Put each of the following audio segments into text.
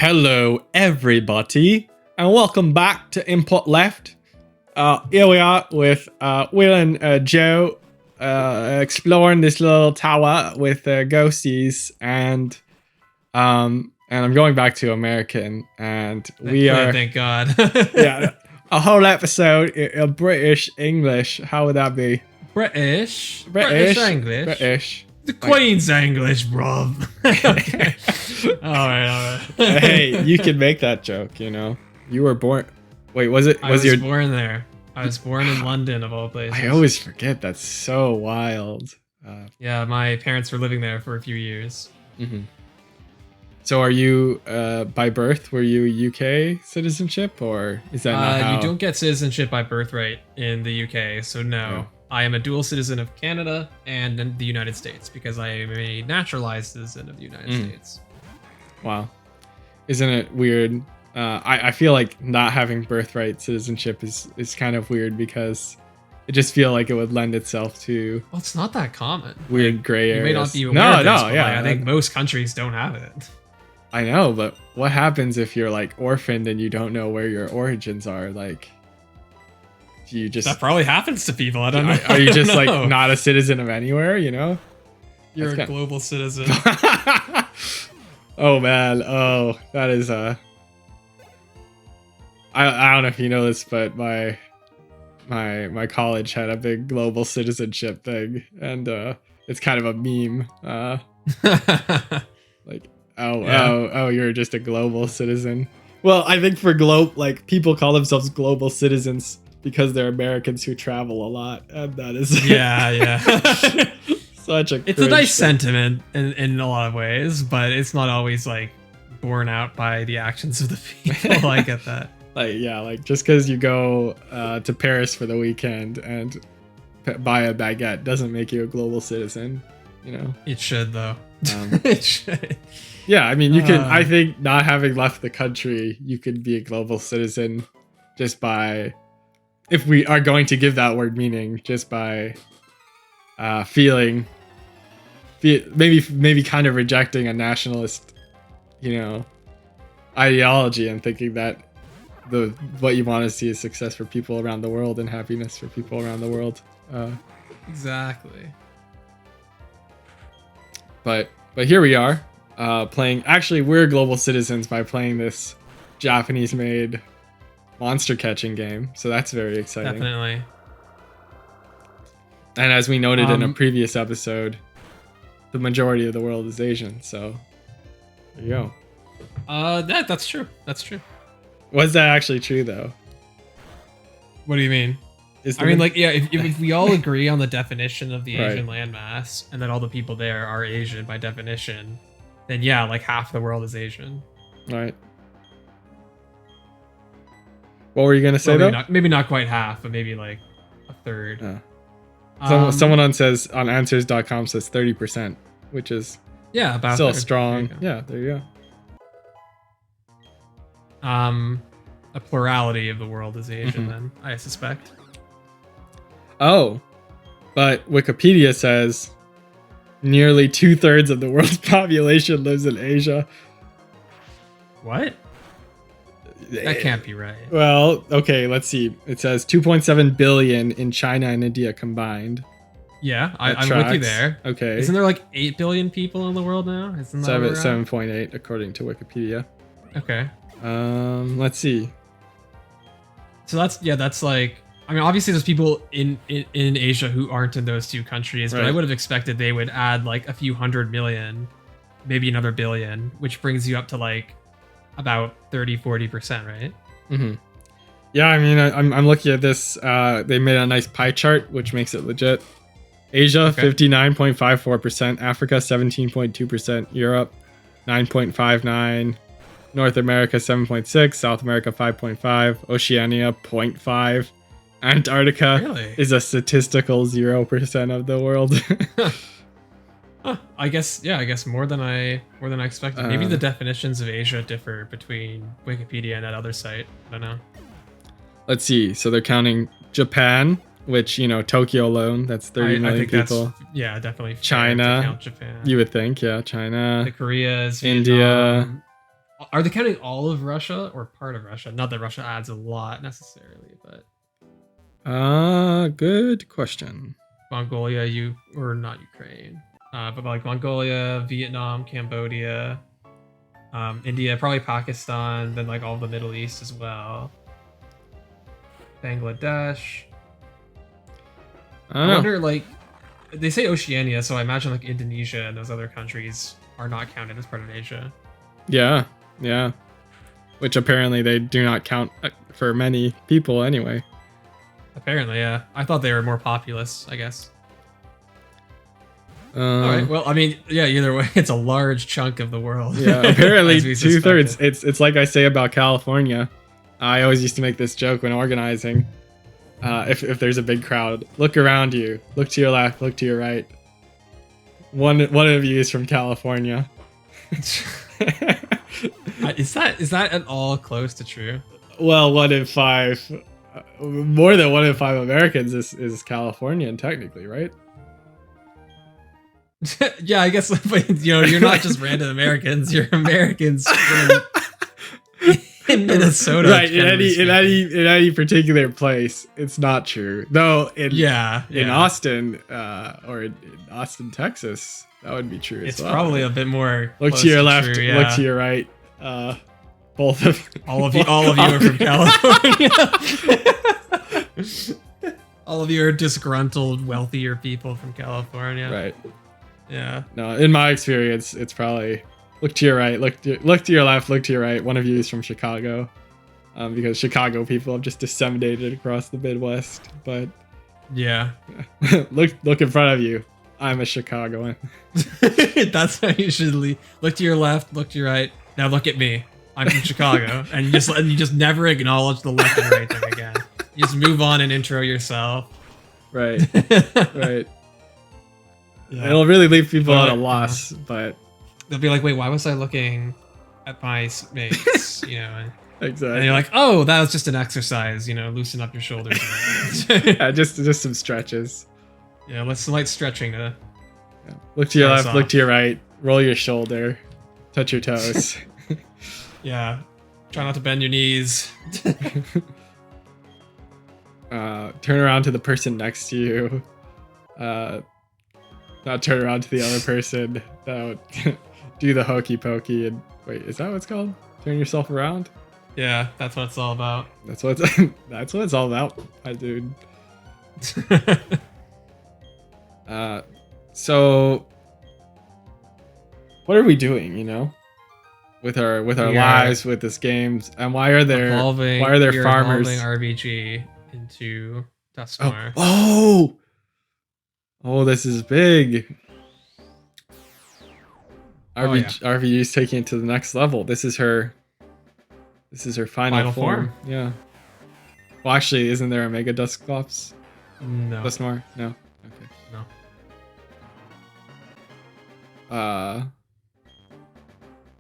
Hello everybody and welcome back to Input Left. Here we are with Will and Joe exploring this little tower with ghosties and I'm going back to American and we are thank God. yeah, a whole episode in British English. How would that be? British English. British. The Queen's English, bro. Okay. All right. Hey, you can make that joke, you know. You were born. Wait, was it? I was born there. I was born in London, of all places. I always forget. That's so wild. Yeah, my parents were living there for a few years. Mm-hmm. So, are you by birth? Were you UK citizenship, or is that not how? You don't get citizenship by birthright in the UK, so no. Yeah. I am a dual citizen of Canada and the United States because I am a naturalized citizen of the United States. Wow. Isn't it weird? I feel like not having birthright citizenship is kind of weird because I just feel like it would lend itself to Well, it's not that common. weird gray areas. You may not be aware of this, but yeah. I think most countries don't have it. I know, but what happens if you're like orphaned and you don't know where your origins are? Like, do you just... That probably happens to people. I don't know. Are you just know. like not a citizen of anywhere, you know? You're a global citizen. Oh man, oh, that is I don't know if you know this, but my college had a big global citizenship thing, and it's kind of a meme. Like, oh, you're just a global citizen. Well, I think for like people call themselves global citizens because they're Americans who travel a lot, and that is yeah. Such a It's a nice sentiment in a lot of ways, but it's not always like borne out by the actions of the people. I get that. Like just because you go to Paris for the weekend and buy a baguette doesn't make you a global citizen, you know. It should though. It should. Yeah, I mean, you can. I think not having left the country, you could be a global citizen just by, if we are going to give that word meaning, just by maybe kind of rejecting a nationalist, you know, ideology and thinking that what you want to see is success for people around the world and happiness for people around the world. Exactly. But here we are, playing. Actually, we're global citizens by playing this Japanese-made monster catching game. So that's very exciting. Definitely. And as we noted in a previous episode, the majority of the world is Asian. So there you go. That's true. That's true. Was that actually true though? What do you mean? If we all agree on the definition of the Asian landmass and that all the people there are Asian by definition, then yeah, like half the world is Asian. Right. What were you gonna say though? Maybe not quite half, but maybe like a third. Someone on answers.com says 30%, which is about still strong. Yeah, there you go. A plurality of the world is Asian, then I suspect. Oh, but Wikipedia says nearly 2/3 of the world's population lives in Asia. What? That can't be right. Well, okay, let's see. It says 2.7 billion in China and India combined. Yeah, I'm with you there. Okay. Isn't there like 8 billion people in the world now? Isn't that 7.8 according to Wikipedia. Okay. Let's see. So that's like, I mean, obviously there's people in Asia who aren't in those two countries, but I would have expected they would add like a few 100 million, maybe another billion, which brings you up to like about 30-40%, right? Mm-hmm. Yeah, I mean, I'm looking at this. They made a nice pie chart, which makes it legit. Asia, 59.54%, Africa, 17.2%, Europe, 9.59%, North America, 7.6%, South America, 5.5%, Oceania, 0.5%, Antarctica is a statistical 0% of the world. I guess more than I expected. Maybe the definitions of Asia differ between Wikipedia and that other site. I don't know. Let's see. So they're counting Japan, which, you know, Tokyo alone, that's 30 million people. That's, definitely fair China, to count Japan. You would think, yeah, China. The Koreas, India, Vietnam, Are they counting all of Russia or part of Russia? Not that Russia adds a lot necessarily, but Good question. Mongolia, or not Ukraine, but like Mongolia, Vietnam, Cambodia, India, probably Pakistan, then like all the Middle East as well. Bangladesh. I wonder, like, they say Oceania, so I imagine like Indonesia and those other countries are not counted as part of Asia. Yeah, yeah. Which apparently they do not count for many people anyway. Apparently, yeah. I thought they were more populous, I guess. All right. Well, I mean, yeah. Either way, it's a large chunk of the world. Yeah. Apparently, 2/3. It's like I say about California. I always used to make this joke when organizing. If there's a big crowd, look around you. Look to your left. Look to your right. One of you is from California. Is that at all close to true? Well, 1 in 5. More than 1 in 5 Americans is Californian, technically, right? Yeah, I guess. But, you're not just random Americans. You're Americans in Minnesota, right? In any particular place, it's not true. Though in Austin or in Austin, Texas, that would be true. It's as well. probably a bit more. Look to your left. True, yeah. Look to your right. Both of all of you are from California. All of you are disgruntled, wealthier people from California. Right. Yeah. No, in my experience, it's probably look to your right, look to your left, look to your right. One of you is from Chicago, because Chicago people have just disseminated across the Midwest. But yeah, look in front of you. I'm a Chicagoan. That's how you should leave. Look to your left, look to your right. Now look at me. I'm from Chicago, and you just never acknowledge the left and right thing again. You just move on and intro yourself. Right. Right. Yeah. It'll really leave people at a loss, but they'll be like, "Wait, why was I looking at my mates?" Exactly. And you're like, "Oh, that was just an exercise. Loosen up your shoulders." Yeah, just some stretches. Yeah, let's some light stretching to. Yeah. Look to your left, look to your right, roll your shoulder, touch your toes. Yeah, try not to bend your knees. Turn around to the person next to you. Not turn around to the other person. Do the hokey pokey and wait. Is that what it's called? Turn yourself around. Yeah, that's what it's all about. That's what it's all about, my dude. So what are we doing? With our lives, with this games, and why are there farmers evolving RBG into Duskmar? Oh, this is big. RBG's taking it to the next level. This is her final form. Yeah. Well, actually, isn't there a Mega Dusclops? No. Duskmar? No. Okay. No.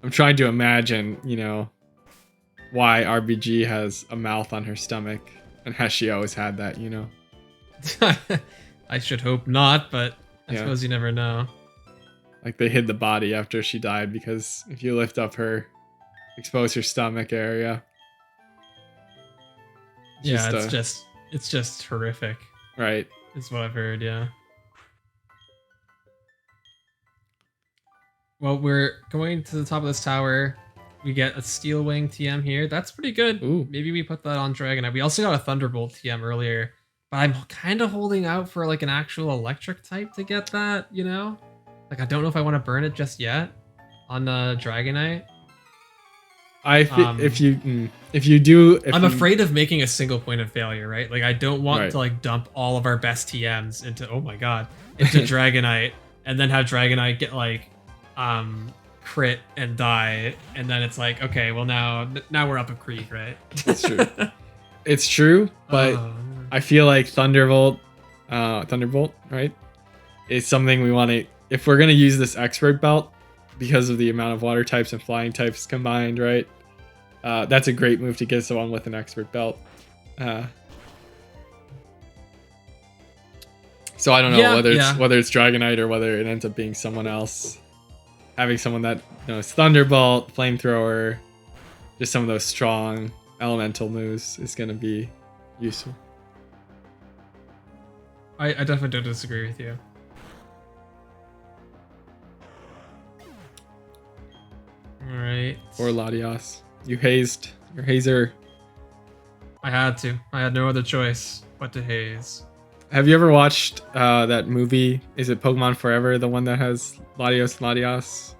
I'm trying to imagine, why RBG has a mouth on her stomach, and has she always had that, I should hope not, but I suppose you never know. Like they hid the body after she died because if you lift up expose her stomach area. It's just horrific. Right. Is what I've heard, yeah. Well, we're going to the top of this tower. We get a Steel Wing TM here. That's pretty good. Ooh. Maybe we put that on Dragonite. We also got a Thunderbolt TM earlier. But I'm kind of holding out for like an actual electric type to get that, Like I don't know if I want to burn it just yet on the Dragonite. If you do, I'm afraid of making a single point of failure, right? Like I don't want to like dump all of our best TMs into into Dragonite and then have Dragonite get like crit and die, and then it's like, okay, well now we're up a creek, right? It's true. It's true, but I feel like Thunderbolt, right, is something we want to. If we're gonna use this expert belt, because of the amount of water types and flying types combined, right? That's a great move to get someone with an expert belt. So I don't know whether it's Dragonite or whether it ends up being someone else. Having someone that knows Thunderbolt, Flamethrower, just some of those strong elemental moves is going to be useful. I definitely don't disagree with you. All right. Or Latias. You hazed. Your hazer. I had to. I had no other choice but to haze. Have you ever watched that movie? Is it Pokemon Forever? The one that has Latias?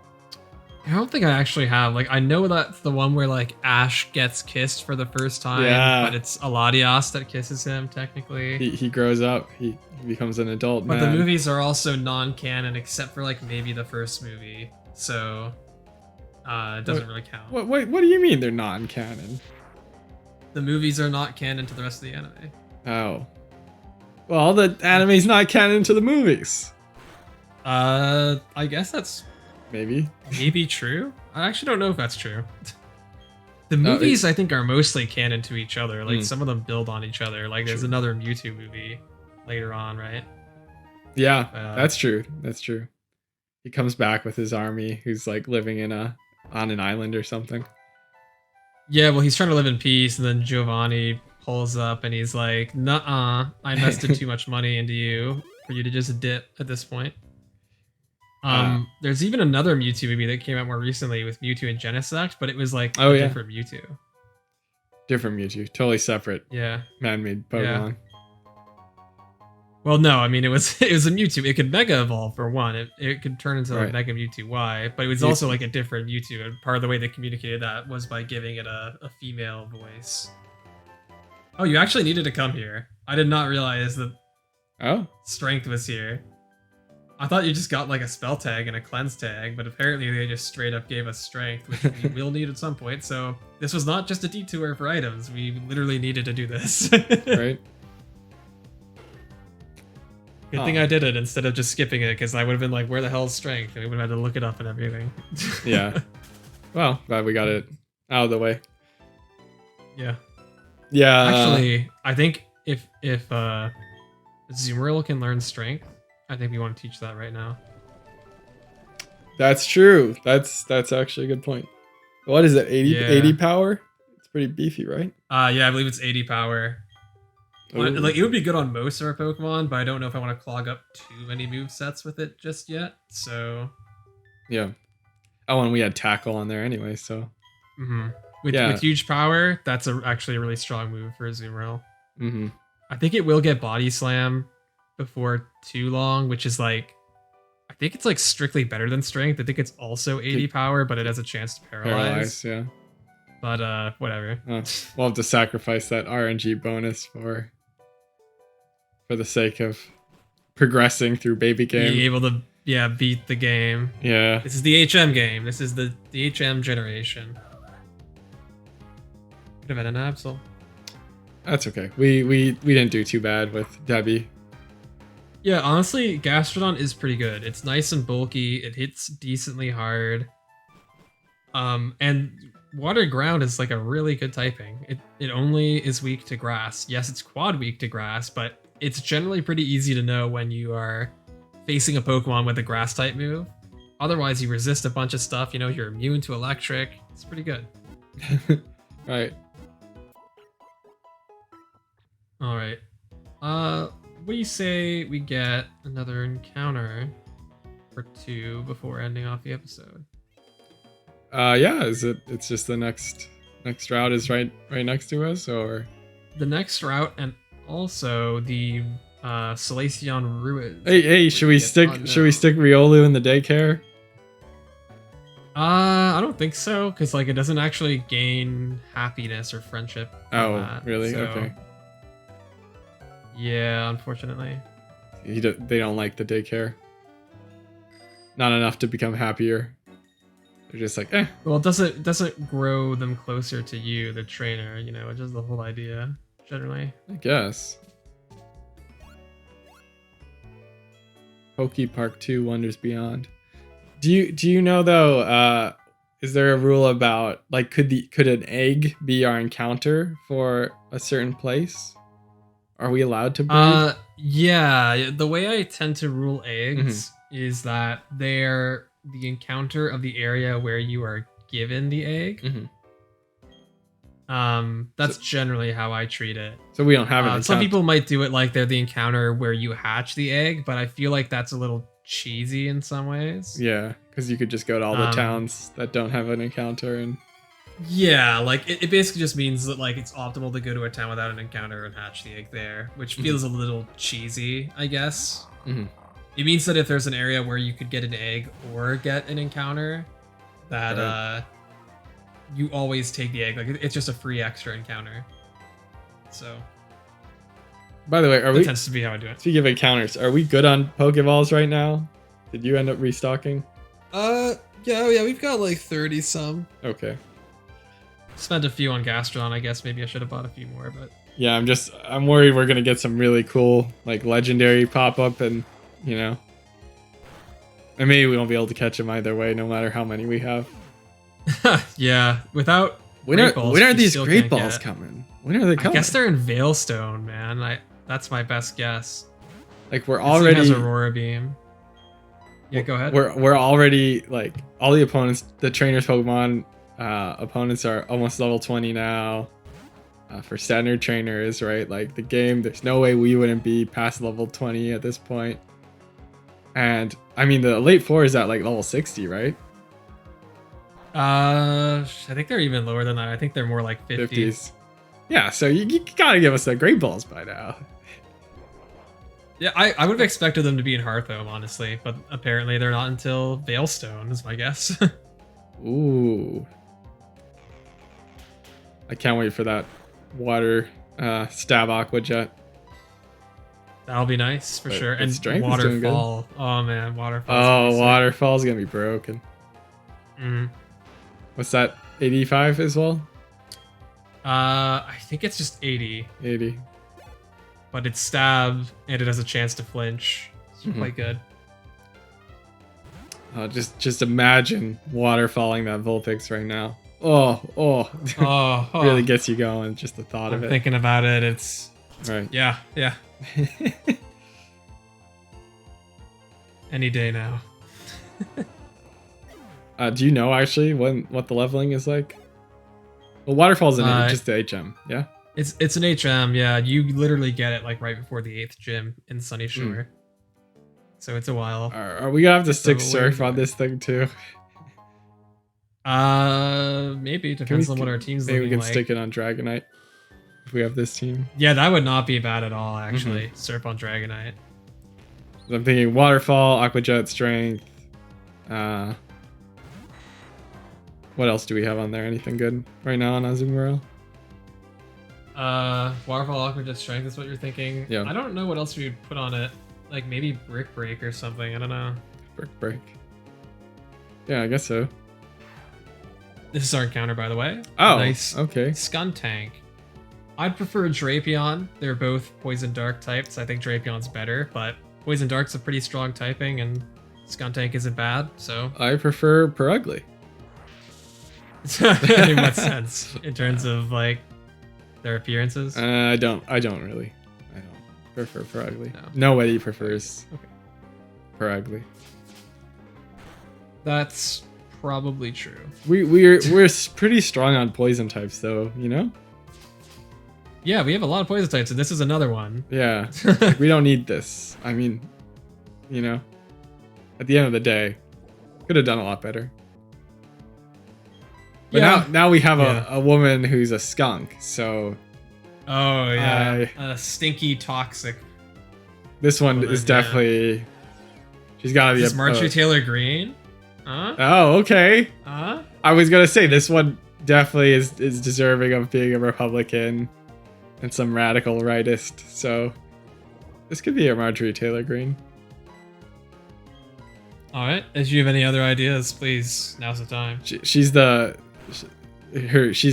I don't think I actually have. Like, I know that's the one where like Ash gets kissed for the first time, Yeah. but it's Latias that kisses him technically. He grows up. He becomes an adult But man. the movies are also non-canon except for like maybe the first movie. So it doesn't really count. What do you mean they're non-canon? The movies are not canon to the rest of the anime. Oh. Well, the anime's not canon to the movies. I guess that's Maybe true. I actually don't know if that's true. The movies I think are mostly canon to each other. Like some of them build on each other. Like there's another Mewtwo movie later on, right? Yeah, that's true. That's true. He comes back with his army, who's like living on an island or something. Yeah, well, he's trying to live in peace, and then Giovanni pulls up, and he's like, "Nuh-uh, I invested too much money into you for you to just dip at this point." There's even another Mewtwo movie that came out more recently with Mewtwo and Genesect, but it was like a different Mewtwo. Different Mewtwo, totally separate. Yeah, man-made Pokemon. Yeah. Well, no, I mean it was a Mewtwo. It could Mega Evolve for one. It could turn into like Mega Mewtwo Y, but it was also like a different Mewtwo. And part of the way they communicated that was by giving it a female voice. Oh, you actually needed to come here. I did not realize that. Strength was here. I thought you just got like a spell tag and a cleanse tag, but apparently they just straight up gave us strength, which we will need at some point. So this was not just a detour for items. We literally needed to do this. Right. Good thing I did it instead of just skipping it, because I would have been like, where the hell is strength? And we would have had to look it up and everything. Yeah. Well, glad we got it out of the way. Yeah. Yeah. Actually, I think if Zumarill can learn strength, I think we want to teach that right now. That's true. That's actually a good point. What is it? 80 power? It's pretty beefy, right? Yeah, I believe it's 80 power. Like it would be good on most of our Pokemon, but I don't know if I want to clog up too many movesets with it just yet. So yeah. Oh, and we had Tackle on there anyway, so with huge power, that's actually a really strong move for a Azumarill. I think it will get Body Slam before too long, which is like, I think it's like strictly better than Strength. I think it's also 80 power, but it has a chance to paralyze. Yeah. But whatever. We'll have to sacrifice that RNG bonus for the sake of progressing through baby game. Being able to beat the game. Yeah. This is the HM game. This is the HM generation. Could have had an Absol. That's okay. We didn't do too bad with Debbie. Yeah, honestly, Gastrodon is pretty good. It's nice and bulky. It hits decently hard. And Water Ground is like a really good typing. It only is weak to grass. Yes, it's quad weak to grass, but it's generally pretty easy to know when you are facing a Pokemon with a grass type move. Otherwise, you resist a bunch of stuff. You know, you're immune to electric. It's pretty good. Right. All right. What do you say we get another encounter or two before ending off the episode? Yeah, it's just the next route is right next to us, or the next route, and also the Solaceon Ruins. Hey, should we stick Riolu in the daycare? I don't think so, because like it doesn't actually gain happiness or friendship. Oh, really? So, okay. Yeah, unfortunately. They don't like the daycare. Not enough to become happier. They're just like, eh. Well, it doesn't grow them closer to you, the trainer. You know, which is the whole idea, generally. I guess. Poke Park 2 Wonders Beyond. Do you know though? Is there a rule about like could an egg be our encounter for a certain place? Are we allowed to breed? Yeah. The way I tend to rule eggs is that they're the encounter of the area where you are given the egg. That's generally how I treat it. So we don't have an Some encounter. people might do it like they're the encounter where you hatch the egg, but I feel like that's a little cheesy in some ways. Yeah, because you could just go to all the towns that don't have an encounter and. Yeah, like it basically just means that like it's optimal to go to a town without an encounter and hatch the egg there, which feels a little cheesy, I guess. It means that if there's an area where you could get an egg or get an encounter, that you always take the egg. Like it's just a free extra encounter. So. By the way, that tends to be how I do it. Speaking of encounters, are we good on Pokeballs right now? Did you end up restocking? Yeah, we've got like 30 some. Okay. Spent a few on Gastrodon. I guess maybe I should have bought a few more, but. Yeah, I'm worried we're gonna get some really cool like legendary pop up, and you know, and maybe we won't be able to catch them either way, no matter how many we have. Yeah, without. When are these great balls coming? When are they coming? I guess they're in Veilstone, man. That's my best guess. Like we're already has Aurora Beam. Yeah, go ahead. We're already like all the opponents, the trainers Pokemon opponents are almost level 20 now. For standard trainers, right? Like the game, there's no way we wouldn't be past level 20 at this point. And I mean, the late four is at like level 60, right? I think they're even lower than that. I think they're more like 50s. Yeah, so you gotta give us the great balls by now. Yeah, I would have expected them to be in Hearthome, honestly, but apparently they're not until Veilstone, is my guess. Ooh. I can't wait for that water stab Aqua Jet. That'll be nice for sure. And strength Waterfall. Oh man, Waterfall. Oh, Waterfall's gonna be broken. What's that? 85 as well? I think it's just 80. 80. But it's stab and it has a chance to flinch. It's quite good. Just imagine waterfalling that Vulpix right now. Oh. Really gets you going, just the thought of it. Thinking about it, it's right. Yeah. Any day now. Do you know actually what the leveling is like? Well, Waterfall's in just the HM, yeah? It's an HM, yeah. You literally get it like right before the 8th gym in Sunny Shore. So it's a while. Are we gonna have to stick surf on this thing too? Maybe. Depends on what our team's looking like. Maybe we can stick it on Dragonite if we have this team. Yeah, that would not be bad at all, actually. Surf on Dragonite. I'm thinking Waterfall, Aqua Jet, Strength. What else do we have on there? Anything good right now on Azumarill? Waterfall, Aqua Jet, Strength is what you're thinking. Yeah. I don't know what else we'd put on it. Like maybe Brick Break or something. I don't know. Brick Break. Yeah, I guess so. This is our encounter, by the way. Oh, nice. Okay. Skuntank. I'd prefer Drapion. They're both Poison Dark types. I think Drapion's better, but Poison Dark's a pretty strong typing, and Skuntank isn't bad, so... I prefer Perugly. In what sense? In terms of, like, their appearances? I don't really. I don't prefer Perugly. Nobody prefers Perugly. That's probably true. We're pretty strong on poison types, though, you know? Yeah, we have a lot of poison types, and this is another one. Yeah, we don't need this. I mean, you know, at the end of the day, could have done a lot better. But now we have a woman who's a skunk, so... Oh, yeah. A stinky, toxic... This one is definitely... She's gotta be a... Marjorie Taylor Greene? Huh? Oh, okay. Huh? I was gonna say, this one definitely is deserving of being a Republican and some radical rightist, so... This could be a Marjorie Taylor Greene. Alright, if you have any other ideas, please, now's the time. She's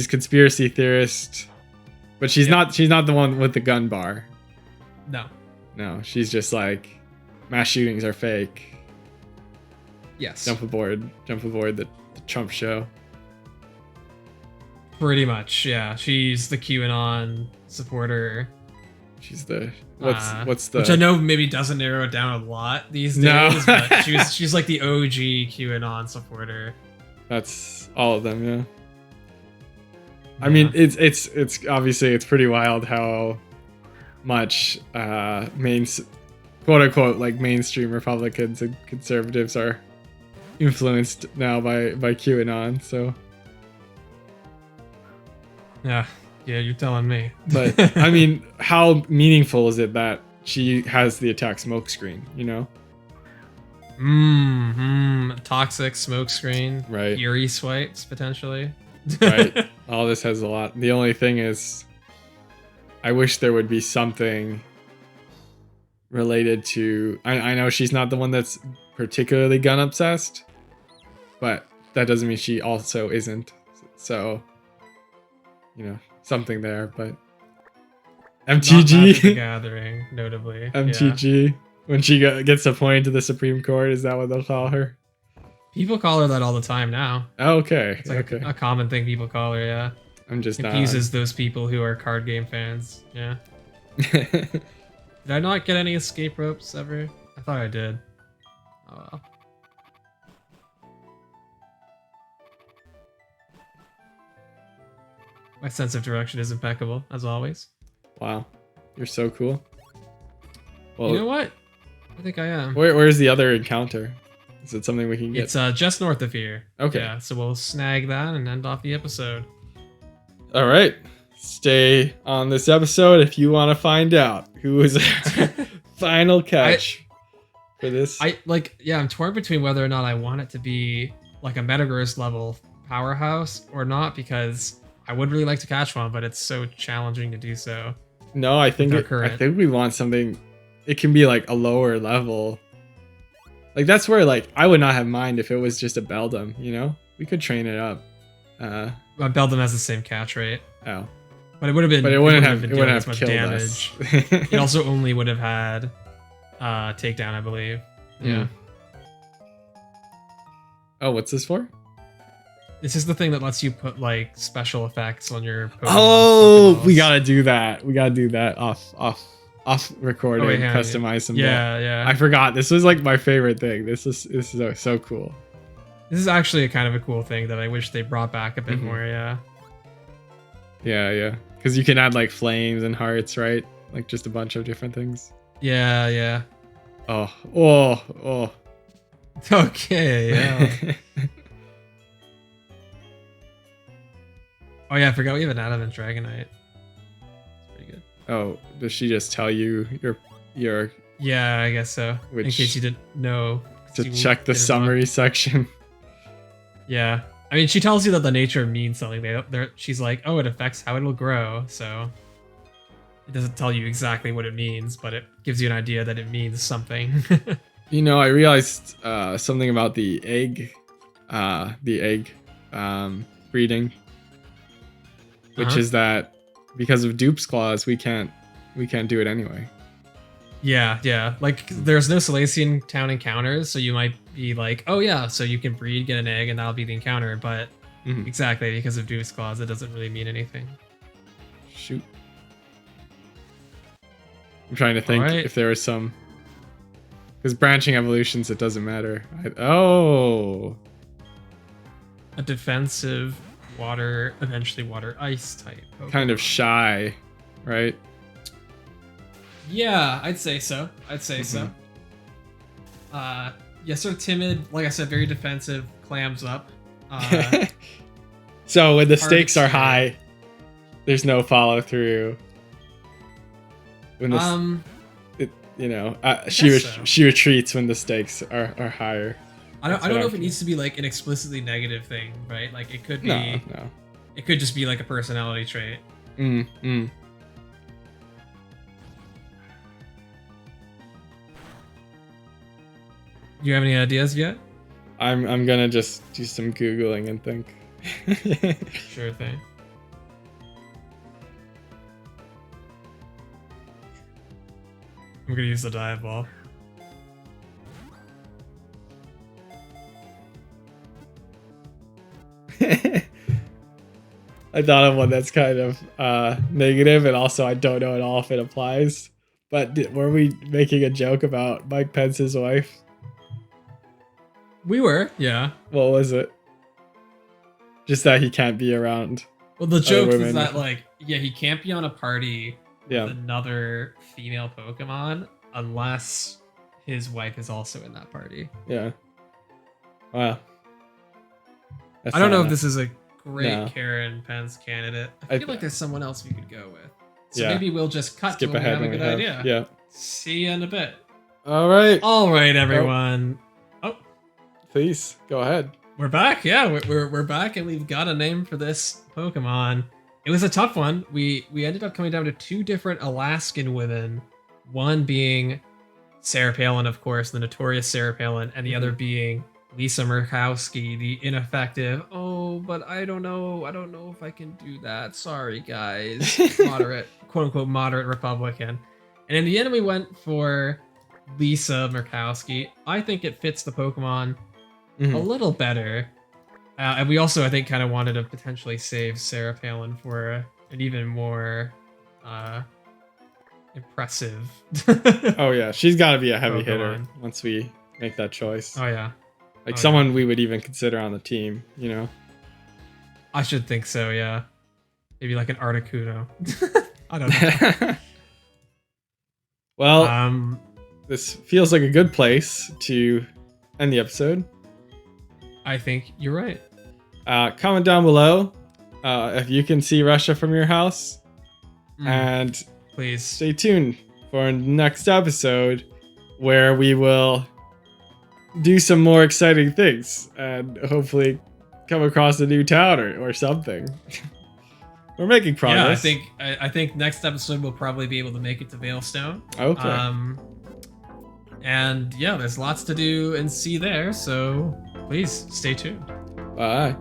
conspiracy theorist, but she's not the one with the gun bar. No, she's just like, mass shootings are fake. Yes. Jump aboard the Trump show. Pretty much, yeah. She's the QAnon supporter. She's the what's the... Which I know maybe doesn't narrow it down a lot these days, but she's like the OG QAnon supporter. That's all of them, yeah. I mean, it's obviously it's pretty wild how much quote unquote like mainstream Republicans and conservatives are influenced now by QAnon. So yeah, you're telling me. but I mean, how meaningful is it that she has the attack smokescreen? You know, toxic smokescreen, right? Eerie swipes potentially. Right. All this has a lot. The only thing is, I wish there would be something related to. I know she's not the one that's particularly gun obsessed, but that doesn't mean she also isn't. So, you know, something there. But MTG Gathering, notably. MTG. When she gets appointed to the Supreme Court, is that what they'll call her? People call her that all the time now. Okay. It's like a common thing people call her, yeah. I'm just confuses those people who are card game fans, yeah. Did I not get any escape ropes ever? I thought I did. Oh well. My sense of direction is impeccable, as always. Wow. You're so cool. Well, you know what? I think I am. Where's the other encounter? Is it something we can get? It's just north of here. Okay. Yeah, so we'll snag that and end off the episode. All right. Stay on this episode if you want to find out who is our final catch for this. I'm torn between whether or not I want it to be like a metaverse level powerhouse or not, because I would really like to catch one, but it's so challenging to do so. No, I think we want something. It can be like a lower level. Like that's where like I would not have mind if it was just a Beldum, you know? We could train it up. Beldum has the same catch rate. Oh. But it would have been. But it wouldn't have as much damage. It also only would have had takedown, I believe. Yeah. Oh, what's this for? This is the thing that lets you put like special effects on your Pokemon. Oh, we gotta do that. We gotta do that off recording. Customize some. Yeah. I forgot. This was like my favorite thing. This is so cool. This is actually a kind of a cool thing that I wish they brought back a bit more. Yeah. Yeah. Because you can add like flames and hearts, right? Like just a bunch of different things. Yeah. Oh. Okay. Yeah. Oh yeah, I forgot we have an Adamant Dragonite. It's pretty good. Oh, does she just tell you your? Yeah, I guess so. In case you didn't know. To check the summary section. Yeah, I mean, she tells you that the nature means something. She's like, oh, it affects how it'll grow. So it doesn't tell you exactly what it means, but it gives you an idea that it means something. You know, I realized something about the egg breeding. Which is that because of Dupe's clause, we can't do it anyway. Yeah. Like there's no Solaceon town encounters, so you might be like, oh yeah, so you can breed, get an egg, and that'll be the encounter. But exactly because of Dupe's clause, it doesn't really mean anything. Shoot. I'm trying to think if there was some. Because branching evolutions, it doesn't matter. A defensive eventually water ice type Pokemon. Kind of shy, right? Yeah, I'd say so. So. Yeah, sort of timid. Like I said, very defensive. Clams up. So when the stakes are high, there's no follow through. When she retreats when the stakes are higher. I don't know if it needs to be like an explicitly negative thing, right? Like it could be. No. It could just be like a personality trait. Do you have any ideas yet? I'm gonna just do some Googling and think. Sure thing. I'm gonna use the dive ball. I thought of one that's kind of negative, and also I don't know at all if it applies. But were we making a joke about Mike Pence's wife? We were, yeah. What was it? Just that he can't be around Well, the joke is women. that like, yeah, he can't be on a party Yeah. with another female Pokemon unless his wife is also in that party. Yeah. Wow. That's I don't know not if this is a great No. Karen Pence candidate. I feel like there's someone else we could go with. So Yeah. maybe we'll just cut skip to when we ahead have a when good we idea. Yeah. See you in a bit. All right. All right, everyone. Oh, Please go ahead. we're back. Yeah, we're back, and we've got a name for this Pokemon. It was a tough one. We ended up coming down to two different Alaskan women. One being Sarah Palin, of course, the notorious Sarah Palin, and the other being Lisa Murkowski, the ineffective. Oh, but I don't know if I can do that. Sorry, guys. Moderate, quote unquote, moderate Republican. And in the end, we went for Lisa Murkowski. I think it fits the Pokemon a little better. And we also, I think, kind of wanted to potentially save Sarah Palin for an even more impressive. Oh yeah, she's got to be a heavy hitter Pokemon. once we make that choice. Oh yeah, Like Oh, someone we would even consider on the team, you know? I should think so. Yeah, maybe like an Articuno. I don't know. Well, this feels like a good place to end the episode. I think you're right. Comment down below if you can see Russia from your house. And Please. stay tuned for our next episode where we will do some more exciting things and hopefully come across a new town or something. We're making progress. Yeah, I think next episode we'll probably be able to make it to Veilstone. Okay. And yeah, there's lots to do and see there, so please stay tuned. Bye.